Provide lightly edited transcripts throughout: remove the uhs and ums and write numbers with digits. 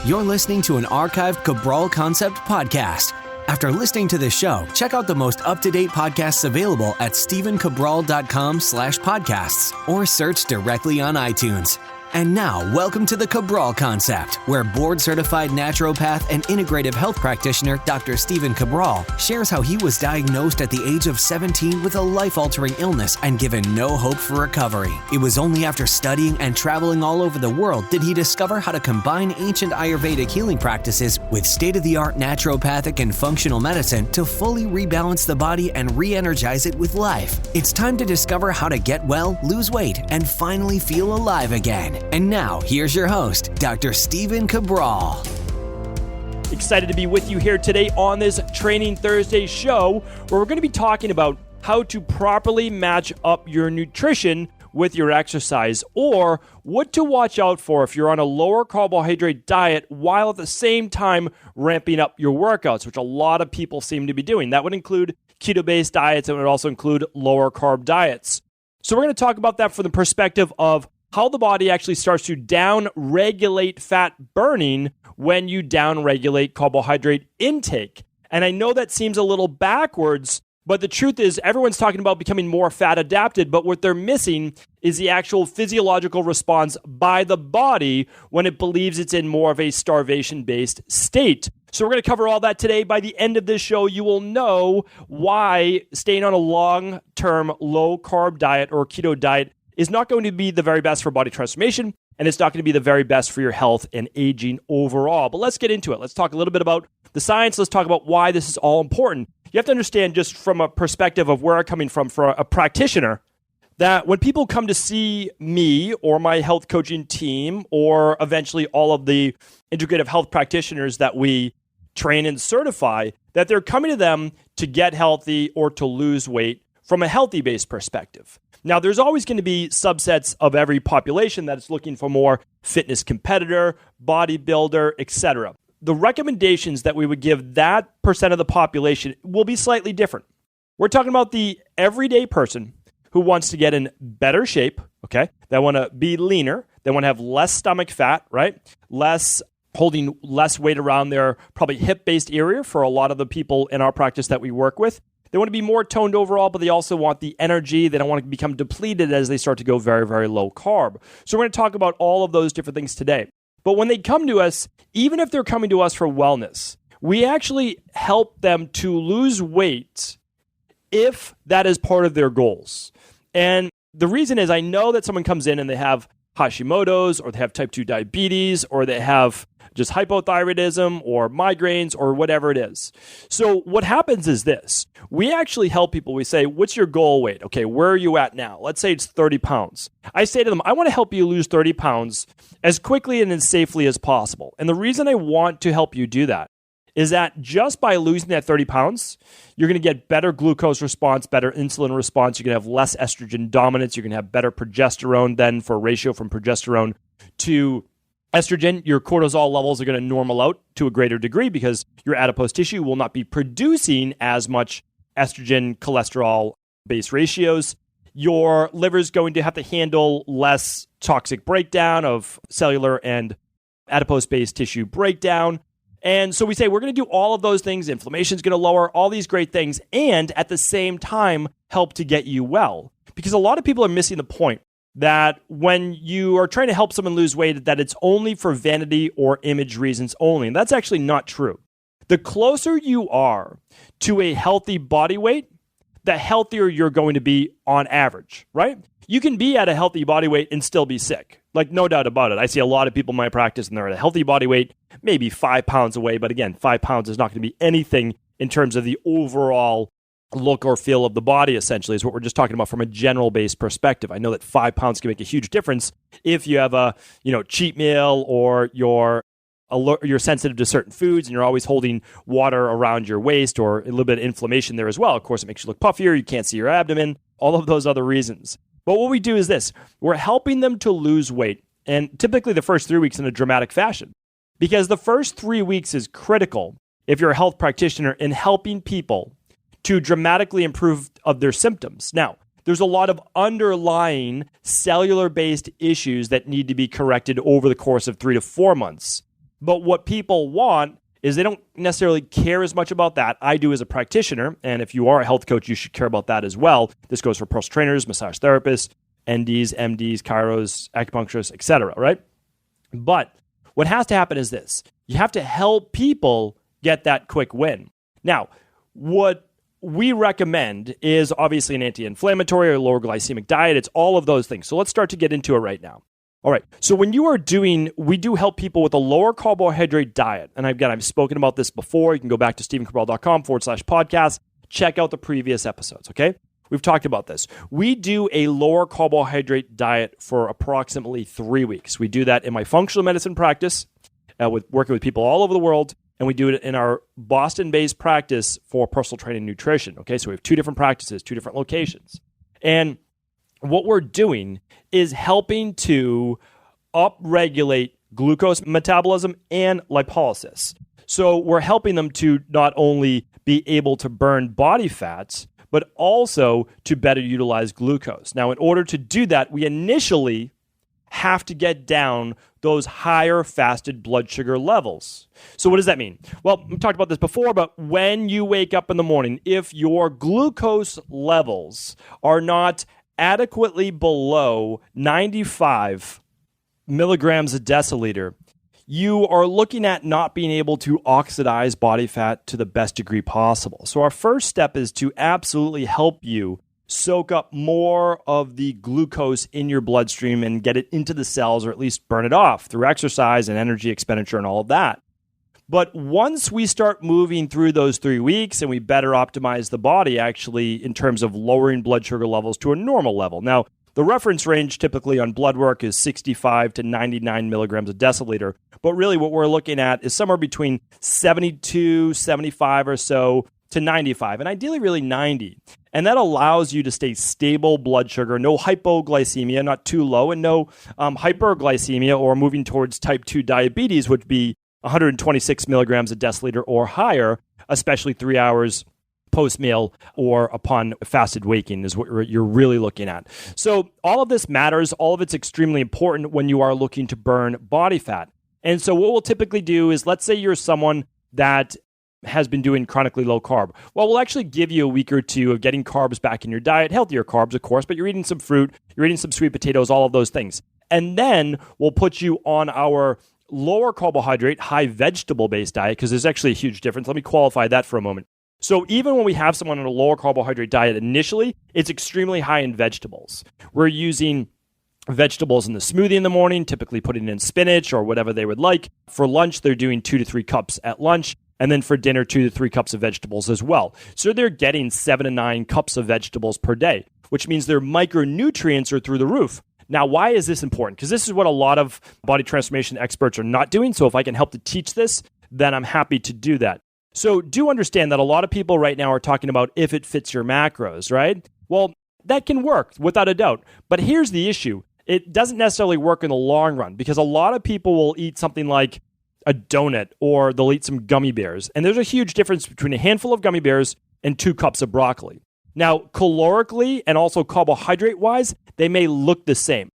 You're listening to an archived Cabral Concept podcast. After listening to this show, check out the most up-to-date podcasts available at stephencabral.com/podcasts or search directly on iTunes. And now, welcome to the Cabral Concept, where board-certified naturopath and integrative health practitioner Dr. Stephen Cabral shares how he was diagnosed at the age of 17 with a life-altering illness and given no hope for recovery. It was only after studying and traveling all over the world did he discover how to combine ancient Ayurvedic healing practices with state-of-the-art naturopathic and functional medicine to fully rebalance the body and re-energize it with life. It's time to discover how to get well, lose weight, and finally feel alive again. And now, here's your host, Dr. Stephen Cabral. Excited to be with you here today on this Training Thursday show, where we're going to be talking about how to properly match up your nutrition with your exercise, or what to watch out for if you're on a lower carbohydrate diet while at the same time ramping up your workouts, which a lot of people seem to be doing. That would include keto-based diets, and it would also include lower carb diets. So we're going to talk about that from the perspective of how the body actually starts to down-regulate fat burning when you down-regulate carbohydrate intake. And I know that seems a little backwards, but the truth is everyone's talking about becoming more fat adapted, but what they're missing is the actual physiological response by the body when it believes it's in more of a starvation-based state. So we're going to cover all that today. By the end of this show, you will know why staying on a long-term low-carb diet or keto diet is not going to be the very best for body transformation, and it's not going to be the very best for your health and aging overall. But let's get into it. Let's talk a little bit about the science. Let's talk about why this is all important. You have to understand, just from a perspective of where I'm coming from for a practitioner, that when people come to see me or my health coaching team, or eventually all of the integrative health practitioners that we train and certify, that they're coming to them to get healthy or to lose weight from a healthy-based perspective. Now, there's always going to be subsets of every population that's looking for more fitness competitor, bodybuilder, etc. The recommendations that we would give that percent of the population will be slightly different. We're talking about the everyday person who wants to get in better shape, okay? They want to be leaner. They want to have less stomach fat, right? Holding less weight around their probably hip-based area for a lot of the people in our practice that we work with. They want to be more toned overall, but they also want the energy. They don't want to become depleted as they start to go very, very low carb. So we're going to talk about all of those different things today. But when they come to us, even if they're coming to us for wellness, we actually help them to lose weight if that is part of their goals. And the reason is, I know that someone comes in and they have Hashimoto's, or they have type 2 diabetes, or they have just hypothyroidism or migraines or whatever it is. So what happens is this. We actually help people. We say, what's your goal weight? Okay, where are you at now? Let's say it's 30 pounds. I say to them, I want to help you lose 30 pounds as quickly and as safely as possible. And the reason I want to help you do that is that just by losing that 30 pounds, you're going to get better glucose response, better insulin response. You're going to have less estrogen dominance. You're going to have better progesterone then for ratio from progesterone to estrogen. Your cortisol levels are going to normal out to a greater degree because your adipose tissue will not be producing as much estrogen cholesterol-based ratios. Your liver is going to have to handle less toxic breakdown of cellular and adipose-based tissue breakdown. And so we say we're going to do all of those things. Inflammation is going to lower, all these great things, and at the same time help to get you well. Because a lot of people are missing the point that when you are trying to help someone lose weight, that it's only for vanity or image reasons only. And that's actually not true. The closer you are to a healthy body weight, the healthier you're going to be on average, right? You can be at a healthy body weight and still be sick. Like, no doubt about it. I see a lot of people in my practice and they're at a healthy body weight, maybe 5 pounds away. But again, 5 pounds is not going to be anything in terms of the overall look or feel of the body, essentially, is what we're just talking about from a general-based perspective. I know that 5 pounds can make a huge difference if you have a cheat meal, or you're sensitive to certain foods and you're always holding water around your waist, or a little bit of inflammation there as well. Of course, it makes you look puffier. You can't see your abdomen, all of those other reasons. But what we do is this. We're helping them to lose weight, and typically the first 3 weeks in a dramatic fashion, because the first 3 weeks is critical if you're a health practitioner in helping people to dramatically improve of their symptoms. Now, there's a lot of underlying cellular-based issues that need to be corrected over the course of 3 to 4 months. But what people want is they don't necessarily care as much about that. I do as a practitioner, and if you are a health coach, you should care about that as well. This goes for personal trainers, massage therapists, NDs, MDs, chiros, acupuncturists, etc., right? But what has to happen is this. You have to help people get that quick win. Now, what we recommend is obviously an anti-inflammatory or lower glycemic diet. It's all of those things. So let's start to get into it right now. All right. So when you are we do help people with a lower carbohydrate diet. And again, I've spoken about this before. You can go back to stephencabral.com/podcast. Check out the previous episodes, okay? We've talked about this. We do a lower carbohydrate diet for approximately 3 weeks. We do that in my functional medicine practice, working with people all over the world. And we do it in our Boston-based practice for personal training and nutrition. Okay, so we have 2 different practices, 2 different locations. And what we're doing is helping to upregulate glucose metabolism and lipolysis. So we're helping them to not only be able to burn body fats, but also to better utilize glucose. Now, in order to do that, we initially have to get down those higher fasted blood sugar levels. So what does that mean? Well, we talked about this before, but when you wake up in the morning, if your glucose levels are not adequately below 95 milligrams a deciliter, you are looking at not being able to oxidize body fat to the best degree possible. So our first step is to absolutely help you soak up more of the glucose in your bloodstream and get it into the cells, or at least burn it off through exercise and energy expenditure and all of that. But once we start moving through those 3 weeks and we better optimize the body actually in terms of lowering blood sugar levels to a normal level. Now, the reference range typically on blood work is 65 to 99 milligrams a deciliter. But really what we're looking at is somewhere between 72, 75 or so to 95, and ideally really 90. And that allows you to stay stable blood sugar, no hypoglycemia, not too low, and no hyperglycemia or moving towards type 2 diabetes, which would be 126 milligrams a deciliter or higher, especially 3 hours post-meal or upon fasted waking is what you're really looking at. So all of this matters. All of it's extremely important when you are looking to burn body fat. And so what we'll typically do is, let's say you're someone that has been doing chronically low carb. Well, we'll actually give you a week or two of getting carbs back in your diet, healthier carbs, of course, but you're eating some fruit, you're eating some sweet potatoes, all of those things. And then we'll put you on our lower carbohydrate, high vegetable-based diet, because there's actually a huge difference. Let me qualify that for a moment. So even when we have someone on a lower carbohydrate diet initially, it's extremely high in vegetables. We're using vegetables in the smoothie in the morning, typically putting in spinach or whatever they would like. For lunch, they're doing 2 to 3 cups at lunch. And then for dinner, 2 to 3 cups of vegetables as well. So they're getting 7 to 9 cups of vegetables per day, which means their micronutrients are through the roof. Now, why is this important? Because this is what a lot of body transformation experts are not doing. So if I can help to teach this, then I'm happy to do that. So do understand that a lot of people right now are talking about if it fits your macros, right? Well, that can work without a doubt. But here's the issue. It doesn't necessarily work in the long run, because a lot of people will eat something like a donut or they'll eat some gummy bears. And there's a huge difference between a handful of gummy bears and 2 cups of broccoli. Now, calorically and also carbohydrate-wise, they may look the same.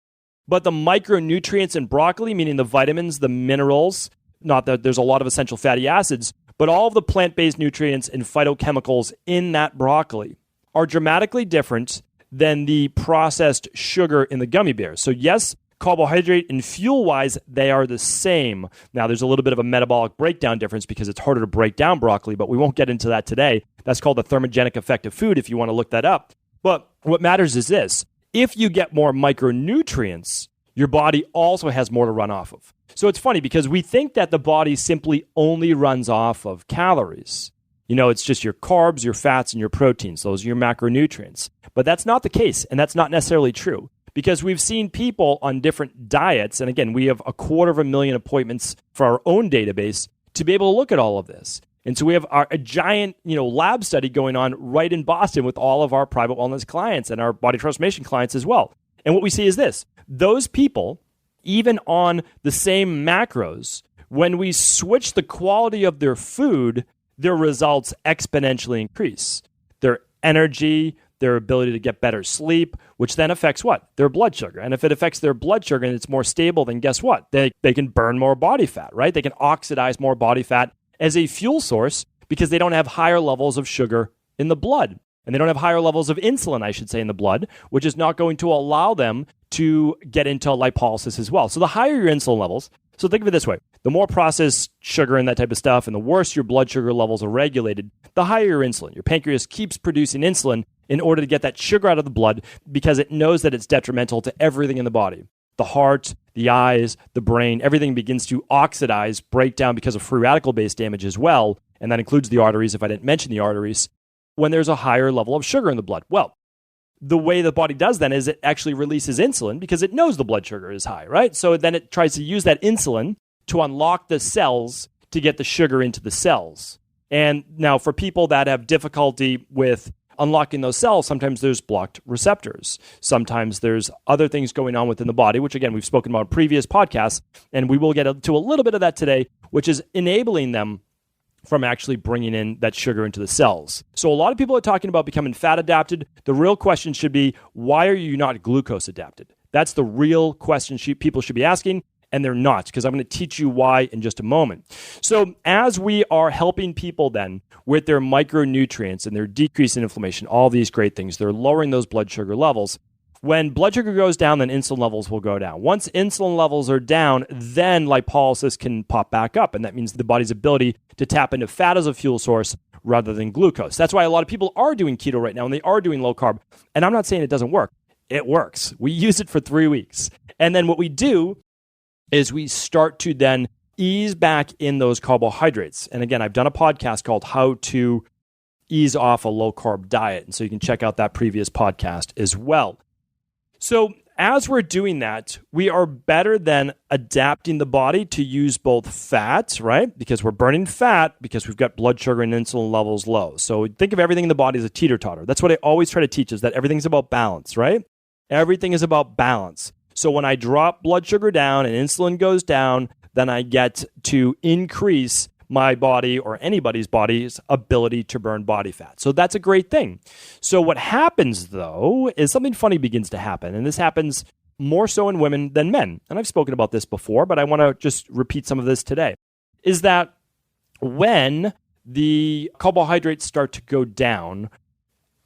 But the micronutrients in broccoli, meaning the vitamins, the minerals, not that there's a lot of essential fatty acids, but all of the plant-based nutrients and phytochemicals in that broccoli are dramatically different than the processed sugar in the gummy bears. So yes, carbohydrate and fuel-wise, they are the same. Now, there's a little bit of a metabolic breakdown difference because it's harder to break down broccoli, but we won't get into that today. That's called the thermogenic effect of food if you want to look that up. But what matters is this. If you get more micronutrients, your body also has more to run off of. So it's funny because we think that the body simply only runs off of calories. You know, it's just your carbs, your fats, and your proteins. Those are your macronutrients. But that's not the case, and that's not necessarily true. Because we've seen people on different diets, and again, we have 250,000 appointments for our own database to be able to look at all of this. And so we have a giant, lab study going on right in Boston with all of our private wellness clients and our body transformation clients as well. And what we see is this. Those people, even on the same macros, when we switch the quality of their food, their results exponentially increase. Their energy, their ability to get better sleep, which then affects what? Their blood sugar. And if it affects their blood sugar and it's more stable, then guess what? They can burn more body fat, right? They can oxidize more body fat as a fuel source because they don't have higher levels of sugar in the blood. And they don't have higher levels of insulin, I should say, in the blood, which is not going to allow them to get into lipolysis as well. So the higher your insulin levels, so think of it this way, the more processed sugar and that type of stuff, and the worse your blood sugar levels are regulated, the higher your insulin. Your pancreas keeps producing insulin in order to get that sugar out of the blood because it knows that it's detrimental to everything in the body. The heart, the eyes, the brain, everything begins to oxidize, break down because of free radical-based damage as well, and that includes the arteries, if I didn't mention the arteries, when there's a higher level of sugar in the blood. Well, the way the body does then is it actually releases insulin because it knows the blood sugar is high, right? So then it tries to use that insulin to unlock the cells to get the sugar into the cells. And now for people that have difficulty with unlocking those cells, sometimes there's blocked receptors. Sometimes there's other things going on within the body, which again, we've spoken about in previous podcasts, and we will get to a little bit of that today, which is enabling them from actually bringing in that sugar into the cells. So a lot of people are talking about becoming fat adapted. The real question should be, why are you not glucose adapted? That's the real question people should be asking, and they're not, because I'm going to teach you why in just a moment. So as we are helping people then with their micronutrients and their decrease in inflammation, all these great things, they're lowering those blood sugar levels. When blood sugar goes down, then insulin levels will go down. Once insulin levels are down, then lipolysis can pop back up, and that means the body's ability to tap into fat as a fuel source rather than glucose. That's why a lot of people are doing keto right now, and they are doing low carb. And I'm not saying it doesn't work. It works. We use it for 3 weeks. And then what we do is we start to then ease back in those carbohydrates. And again, I've done a podcast called How to Ease Off a Low Carb Diet. And so you can check out that previous podcast as well. So as we're doing that, we are better than adapting the body to use both fat, right? Because we're burning fat because we've got blood sugar and insulin levels low. So think of everything in the body as a teeter-totter. That's what I always try to teach, is that everything's about balance, right? Everything is about balance. So when I drop blood sugar down and insulin goes down, then I get to increase my body or anybody's body's ability to burn body fat. So that's a great thing. So what happens, though, is something funny begins to happen. And this happens more so in women than men. And I've spoken about this before, but I want to just repeat some of this today. Is that when the carbohydrates start to go down,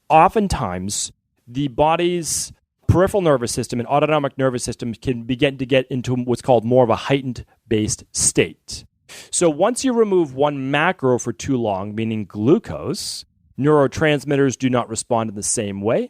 oftentimes the body's peripheral nervous system and autonomic nervous system can begin to get into what's called more of a heightened based state. So once you remove one macro for too long, meaning glucose, neurotransmitters do not respond in the same way.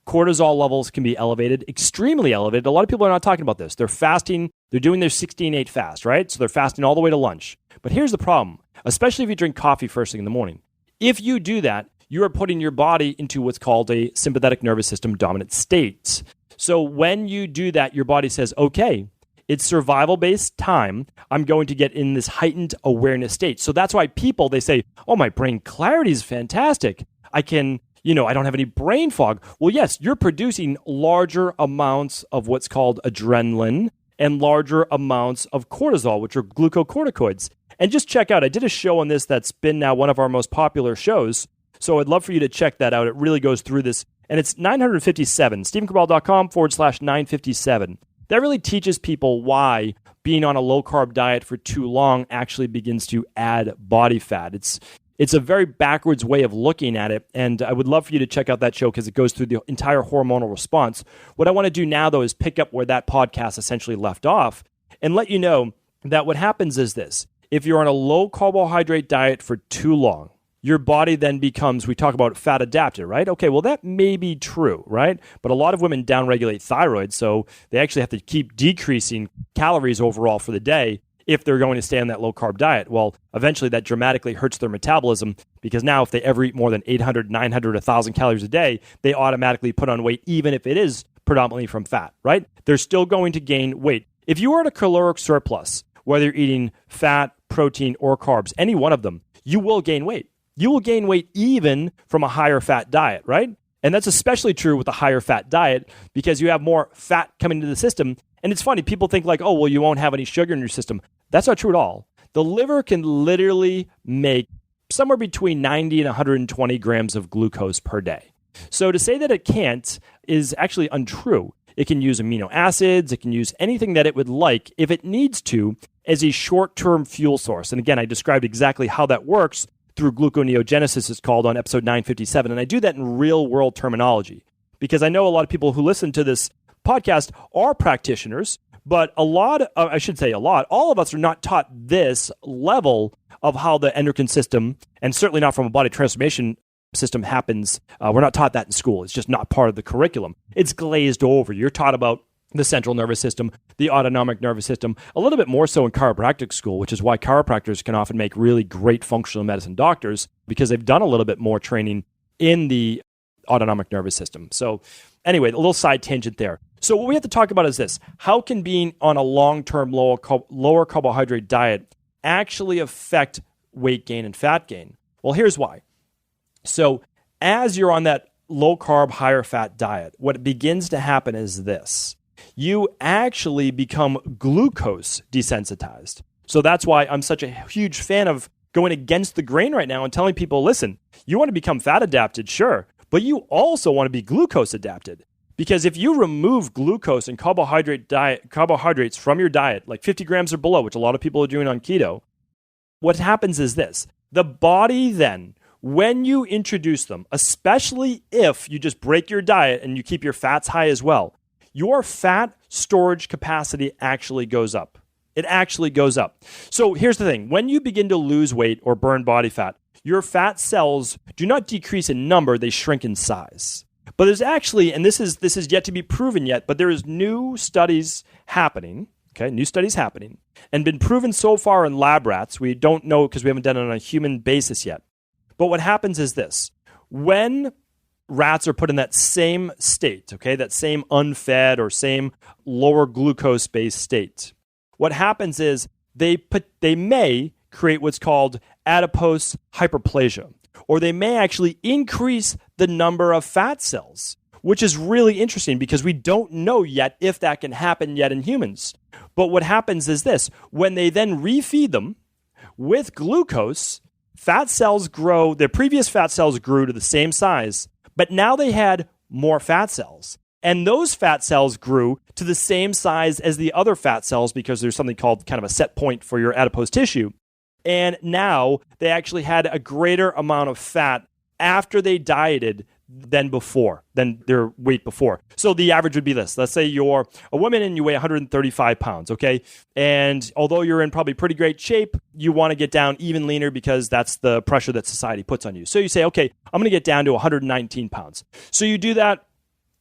Cortisol levels can be elevated, extremely elevated. A lot of people are not talking about this. They're fasting. They're doing their 16-8 fast, right? So they're fasting all the way to lunch. But here's the problem, especially if you drink coffee first thing in the morning. If you do that, you are putting your body into what's called a sympathetic nervous system dominant state. So when you do that, your body says, okay, it's survival-based time. I'm going to get in this heightened awareness state. So that's why people, they say, oh, my brain clarity is fantastic. I don't have any brain fog. Well, yes, you're producing larger amounts of what's called adrenaline and larger amounts of cortisol, which are glucocorticoids. And just check out, I did a show on this that's been now one of our most popular shows. So I'd love for you to check that out. It really goes through this. And it's 957, StephenCabral.com/957. That really teaches people why being on a low-carb diet for too long actually begins to add body fat. It's a very backwards way of looking at it, and I would love for you to check out that show because it goes through the entire hormonal response. What I want to do now, though, is pick up where that podcast essentially left off and let you know that what happens is this. If you're on a low-carbohydrate diet for too long, your body then becomes, we talk about fat adapted, right? Okay, well, that may be true, right? But a lot of women downregulate thyroid, so they actually have to keep decreasing calories overall for the day if they're going to stay on that low-carb diet. Well, eventually that dramatically hurts their metabolism because now if they ever eat more than 800, 900, 1,000 calories a day, they automatically put on weight, even if it is predominantly from fat, right? They're still going to gain weight. If you are at a caloric surplus, whether you're eating fat, protein, or carbs, any one of them, you will gain weight. You will gain weight even from a higher fat diet, right? And that's especially true with a higher fat diet because you have more fat coming into the system. And it's funny, people think like, oh, well, you won't have any sugar in your system. That's not true at all. The liver can literally make somewhere between 90 and 120 grams of glucose per day. So to say that it can't is actually untrue. It can use amino acids, it can use anything that it would like if it needs to as a short-term fuel source. And again, I described exactly how that works through gluconeogenesis, it's called, on episode 957. And I do that in real-world terminology because I know a lot of people who listen to this podcast are practitioners, but all of us are not taught this level of how the endocrine system, and certainly not from a body transformation system, happens. We're not taught that in school. It's just not part of the curriculum. It's glazed over. You're taught about the central nervous system, the autonomic nervous system, a little bit more so in chiropractic school, which is why chiropractors can often make really great functional medicine doctors because they've done a little bit more training in the autonomic nervous system. So anyway, a little side tangent there. So what we have to talk about is this. How can being on a long-term lower carbohydrate diet actually affect weight gain and fat gain? Well, here's why. So as you're on that low-carb, higher-fat diet, what begins to happen is this. You actually become glucose desensitized. So that's why I'm such a huge fan of going against the grain right now and telling people, listen, you want to become fat adapted, sure, but you also want to be glucose adapted. Because if you remove glucose and carbohydrates from your diet, like 50 grams or below, which a lot of people are doing on keto, what happens is this. The body then, when you introduce them, especially if you just break your diet and you keep your fats high as well, your fat storage capacity actually goes up. It actually goes up. So here's the thing. When you begin to lose weight or burn body fat, your fat cells do not decrease in number, they shrink in size. But there's actually, and this is yet to be proven yet, but there is new studies happening, and been proven so far in lab rats. We don't know because we haven't done it on a human basis yet. But what happens is this. When rats are put in that same state, that same unfed or same lower glucose-based state, what happens is they may create what's called adipose hyperplasia, or they may actually increase the number of fat cells, which is really interesting because we don't know yet if that can happen yet in humans. But what happens is this. When they then refeed them with glucose, fat cells grow, their previous fat cells grew to the same size, but now they had more fat cells. And those fat cells grew to the same size as the other fat cells because there's something called kind of a set point for your adipose tissue. And now they actually had a greater amount of fat after they dieted than their weight before. So the average would be this. Let's say you're a woman and you weigh 135 pounds, okay? And although you're in probably pretty great shape, you want to get down even leaner because that's the pressure that society puts on you. So you say, okay, I'm going to get down to 119 pounds. So you do that.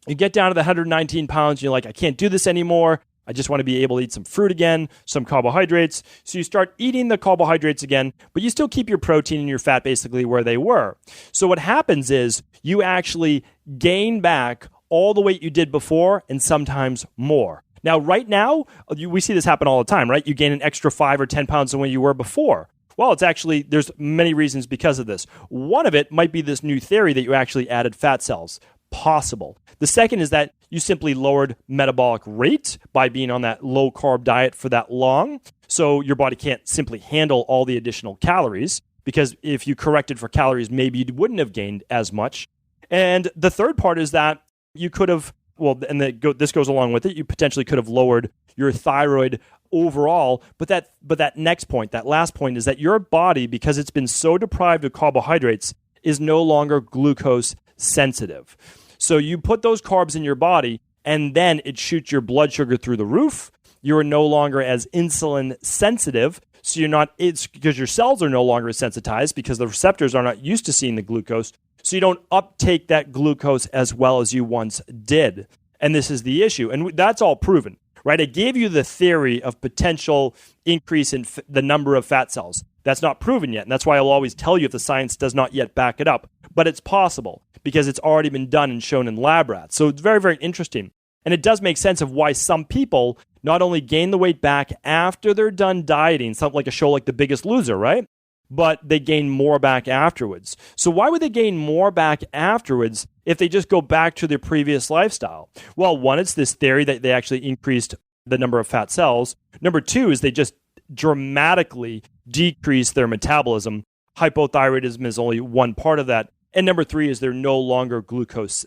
You get down to the 119 pounds. You're like, I can't do this anymore. I just want to be able to eat some fruit again, some carbohydrates. So you start eating the carbohydrates again, but you still keep your protein and your fat basically where they were. So what happens is you actually gain back all the weight you did before and sometimes more. Now, right now, we see this happen all the time, right? You gain an extra 5 or 10 pounds than when you were before. Well, there's many reasons because of this. One of it might be this new theory that you actually added fat cells. Possible. The second is that you simply lowered metabolic rate by being on that low carb diet for that long. So your body can't simply handle all the additional calories because if you corrected for calories, maybe you wouldn't have gained as much. And the third part is that you could have, this goes along with it, you potentially could have lowered your thyroid overall. But that next point, that last point is that your body, because it's been so deprived of carbohydrates, is no longer glucose sensitive. So you put those carbs in your body and then it shoots your blood sugar through the roof. You're no longer as insulin sensitive. So it's because your cells are no longer sensitized because the receptors are not used to seeing the glucose. So you don't uptake that glucose as well as you once did. And this is the issue. And that's all proven, right? I gave you the theory of potential increase in the number of fat cells. That's not proven yet. And that's why I'll always tell you if the science does not yet back it up. But it's possible because it's already been done and shown in lab rats. So it's very, very interesting. And it does make sense of why some people not only gain the weight back after they're done dieting, something like a show like The Biggest Loser, right? But they gain more back afterwards. So why would they gain more back afterwards if they just go back to their previous lifestyle? Well, one, it's this theory that they actually increased the number of fat cells. Number two is they just dramatically decrease their metabolism. Hypothyroidism is only one part of that. And number 3 is they're no longer glucose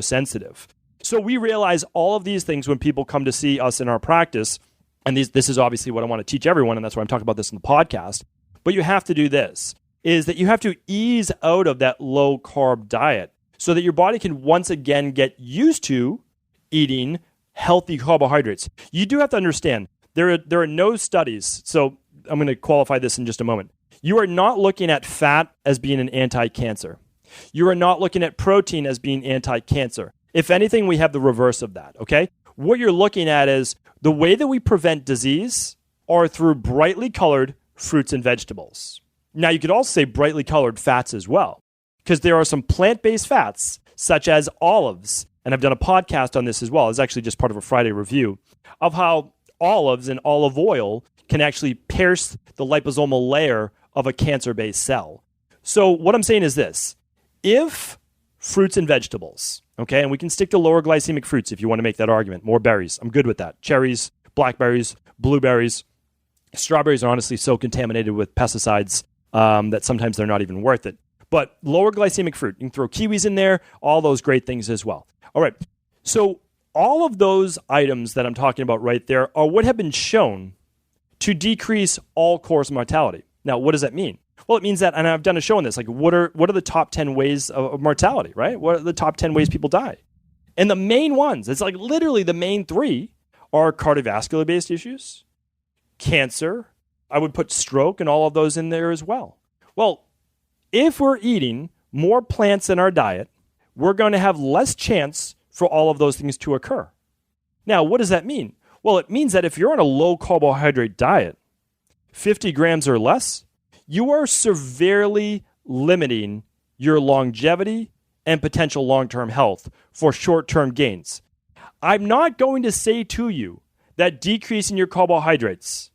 sensitive. So we realize all of these things when people come to see us in our practice. And this is obviously what I want to teach everyone, and that's why I'm talking about this in the podcast. But you have to do this, is that you have to ease out of that low-carb diet so that your body can once again get used to eating healthy carbohydrates. You do have to understand, there are no studies, so I'm going to qualify this in just a moment. You are not looking at fat as being an anti-cancer. You are not looking at protein as being anti-cancer. If anything, we have the reverse of that, okay? What you're looking at is the way that we prevent disease are through brightly colored fruits and vegetables. Now, you could also say brightly colored fats as well, because there are some plant-based fats, such as olives, and I've done a podcast on this as well. It's actually just part of a Friday review of how olives and olive oil can actually pierce the liposomal layer of a cancer-based cell. So what I'm saying is this. If fruits and vegetables, okay, and we can stick to lower glycemic fruits if you want to make that argument, more berries, I'm good with that. Cherries, blackberries, blueberries, strawberries are honestly so contaminated with pesticides that sometimes they're not even worth it. But lower glycemic fruit, you can throw kiwis in there, all those great things as well. All right, so all of those items that I'm talking about right there are what have been shown to decrease all-cause mortality. Now, what does that mean? Well, it means that, and I've done a show on this, like what are the top 10 ways of mortality, right? What are the top 10 ways people die? And the main ones, it's like literally the main 3 are cardiovascular-based issues, cancer, I would put stroke and all of those in there as well. Well, if we're eating more plants in our diet, we're going to have less chance for all of those things to occur. Now, what does that mean? Well, it means that if you're on a low carbohydrate diet, 50 grams or less, you are severely limiting your longevity and potential long-term health for short-term gains. I'm not going to say to you that decreasing your carbohydrates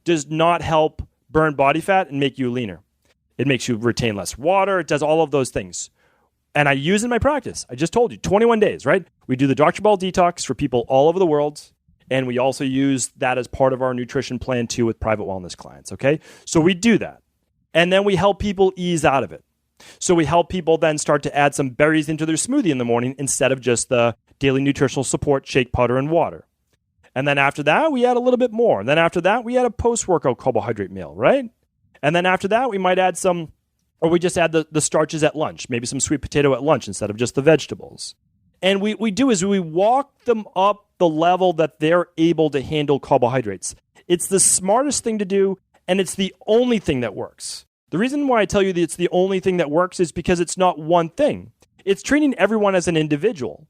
does not help burn body fat and make you leaner. It makes you retain less water. It does all of those things. And I use in my practice. I just told you, 21 days, right? We do the Dr. Ball detox for people all over the world. And we also use that as part of our nutrition plan too with private wellness clients, okay? So we do that. And then we help people ease out of it. So we help people then start to add some berries into their smoothie in the morning instead of just the daily nutritional support, shake, powder, and water. And then after that, we add a little bit more. And then after that, we add a post-workout carbohydrate meal, right? And then after that, we might add some, or we just add the starches at lunch, maybe some sweet potato at lunch instead of just the vegetables. And we do is we walk them up the level that they're able to handle carbohydrates. It's the smartest thing to do, and it's the only thing that works. The reason why I tell you that it's the only thing that works is because it's not one thing. It's treating everyone as an individual.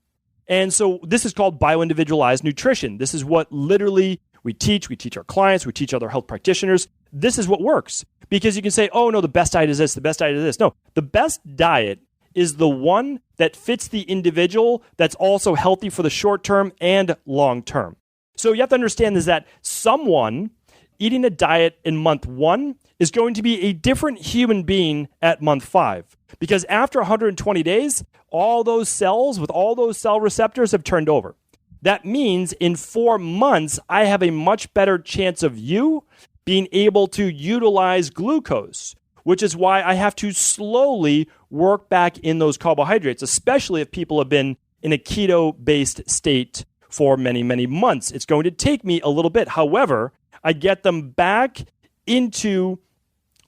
And so this is called bio-individualized nutrition. This is what literally we teach our clients, we teach other health practitioners. This is what works. Because you can say, oh no, the best diet is this, the best diet is this. No, the best diet is the one that fits the individual that's also healthy for the short term and long term. So you have to understand is that someone eating a diet in month 1 is going to be a different human being at month 5. Because after 120 days, all those cells with all those cell receptors have turned over. That means in 4 months, I have a much better chance of you being able to utilize glucose, which is why I have to slowly work back in those carbohydrates, especially if people have been in a keto-based state for many, many months. It's going to take me a little bit. However, I get them back into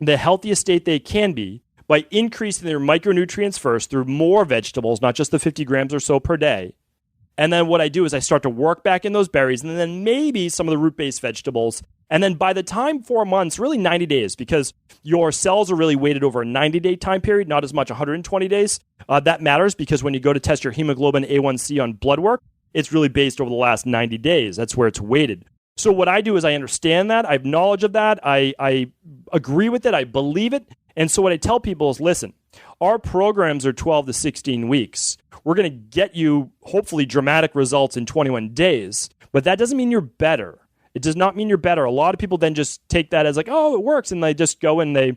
the healthiest state they can be by increasing their micronutrients first through more vegetables, not just the 50 grams or so per day. And then what I do is I start to work back in those berries and then maybe some of the root-based vegetables. And then by the time 4 months, really 90 days, because your cells are really weighted over a 90-day time period, not as much 120 days. That matters because when you go to test your hemoglobin A1C on blood work, it's really based over the last 90 days. That's where it's weighted. So what I do is I understand that. I have knowledge of that. I agree with it. I believe it. And so what I tell people is, listen, our programs are 12 to 16 weeks. We're going to get you, hopefully, dramatic results in 21 days. But that doesn't mean you're better. It does not mean you're better. A lot of people then just take that as like, oh, it works. And they just go and they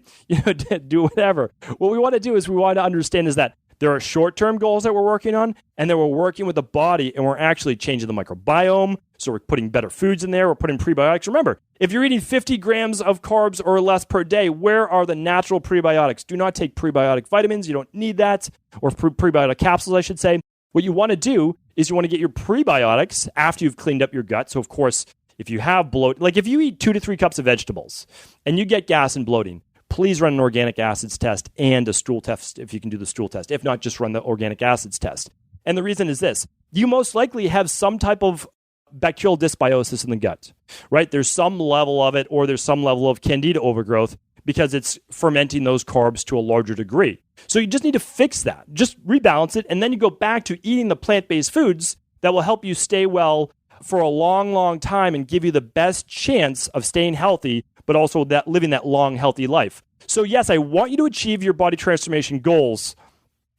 do whatever. What we want to do is we want to understand is that There are short-term goals that we're working on, and then we're working with the body, and we're actually changing the microbiome. So we're putting better foods in there. We're putting prebiotics. Remember, if you're eating 50 grams of carbs or less per day, where are the natural prebiotics? Do not take prebiotic vitamins. You don't need that, or prebiotic capsules, I should say. What you want to do is you want to get your prebiotics after you've cleaned up your gut. So, of course, if you have bloat, like if you eat 2 to 3 cups of vegetables and you get gas and bloating, please run an organic acids test and a stool test if you can do the stool test. If not, just run the organic acids test. And the reason is this. You most likely have some type of bacterial dysbiosis in the gut, right? There's some level of it, or there's some level of candida overgrowth because it's fermenting those carbs to a larger degree. So you just need to fix that. Just rebalance it, and then you go back to eating the plant-based foods that will help you stay well for a long, long time and give you the best chance of staying healthy, but also that living that long, healthy life. So yes, I want you to achieve your body transformation goals,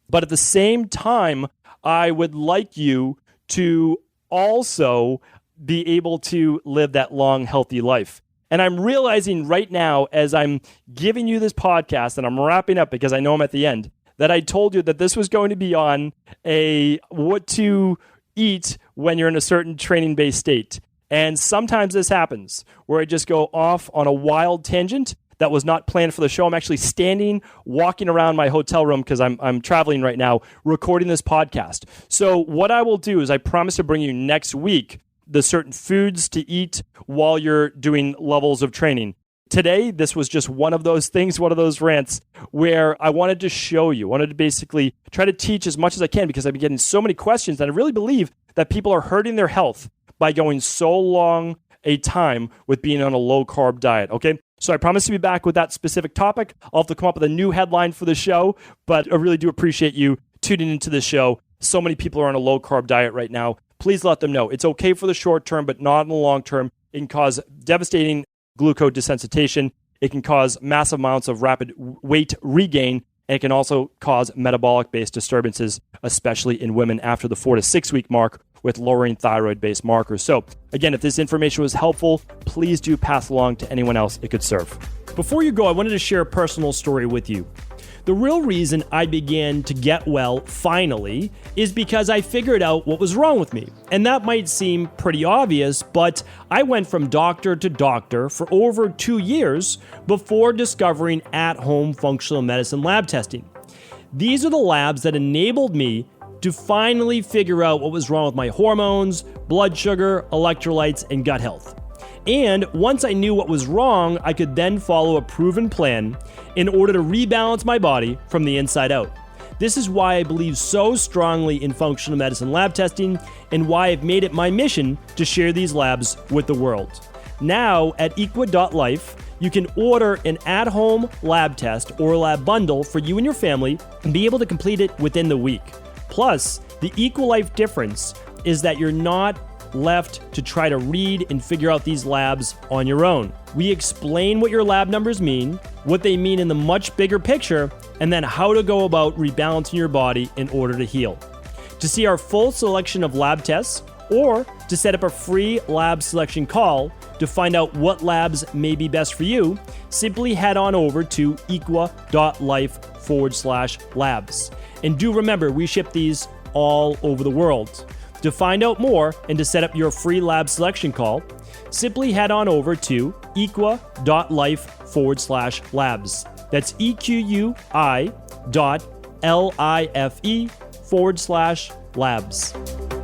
but at the same time, I would like you to also be able to live that long, healthy life. And I'm realizing right now, as I'm giving you this podcast and I'm wrapping up because I know I'm at the end, that I told you that this was going to be on a what to eat when you're in a certain training-based state. And sometimes this happens where I just go off on a wild tangent that was not planned for the show. I'm actually walking around my hotel room because I'm traveling right now, recording this podcast. So what I will do is I promise to bring you next week the certain foods to eat while you're doing levels of training. Today, this was just one of those things, one of those rants where I wanted to show you, wanted to basically try to teach as much as I can because I've been getting so many questions and I really believe that people are hurting their health by going so long a time with being on a low-carb diet, okay? So I promise to be back with that specific topic. I'll have to come up with a new headline for the show, but I really do appreciate you tuning into the show. So many people are on a low-carb diet right now. Please let them know. It's okay for the short term, but not in the long term. It can cause devastating glucose desensitization. It can cause massive amounts of rapid weight regain, and it can also cause metabolic-based disturbances, especially in women after the 4 to 6 week mark with lowering thyroid-based markers. So again, if this information was helpful, please do pass along to anyone else it could serve. Before you go, I wanted to share a personal story with you. The real reason I began to get well finally is because I figured out what was wrong with me. And that might seem pretty obvious, but I went from doctor to doctor for over 2 years before discovering at-home functional medicine lab testing. These are the labs that enabled me to finally figure out what was wrong with my hormones, blood sugar, electrolytes, and gut health. And once I knew what was wrong, I could then follow a proven plan in order to rebalance my body from the inside out. This is why I believe so strongly in functional medicine lab testing and why I've made it my mission to share these labs with the world. Now at equa.life, you can order an at-home lab test or lab bundle for you and your family and be able to complete it within the week. Plus, the EquaLife difference is that you're not left to try to read and figure out these labs on your own. We explain what your lab numbers mean, what they mean in the much bigger picture, and then how to go about rebalancing your body in order to heal. To see our full selection of lab tests, or to set up a free lab selection call to find out what labs may be best for you, simply head on over to equa.life/labs. And do remember, we ship these all over the world. To find out more and to set up your free lab selection call, simply head on over to equa.life/labs. That's EQUI.LIFE/labs.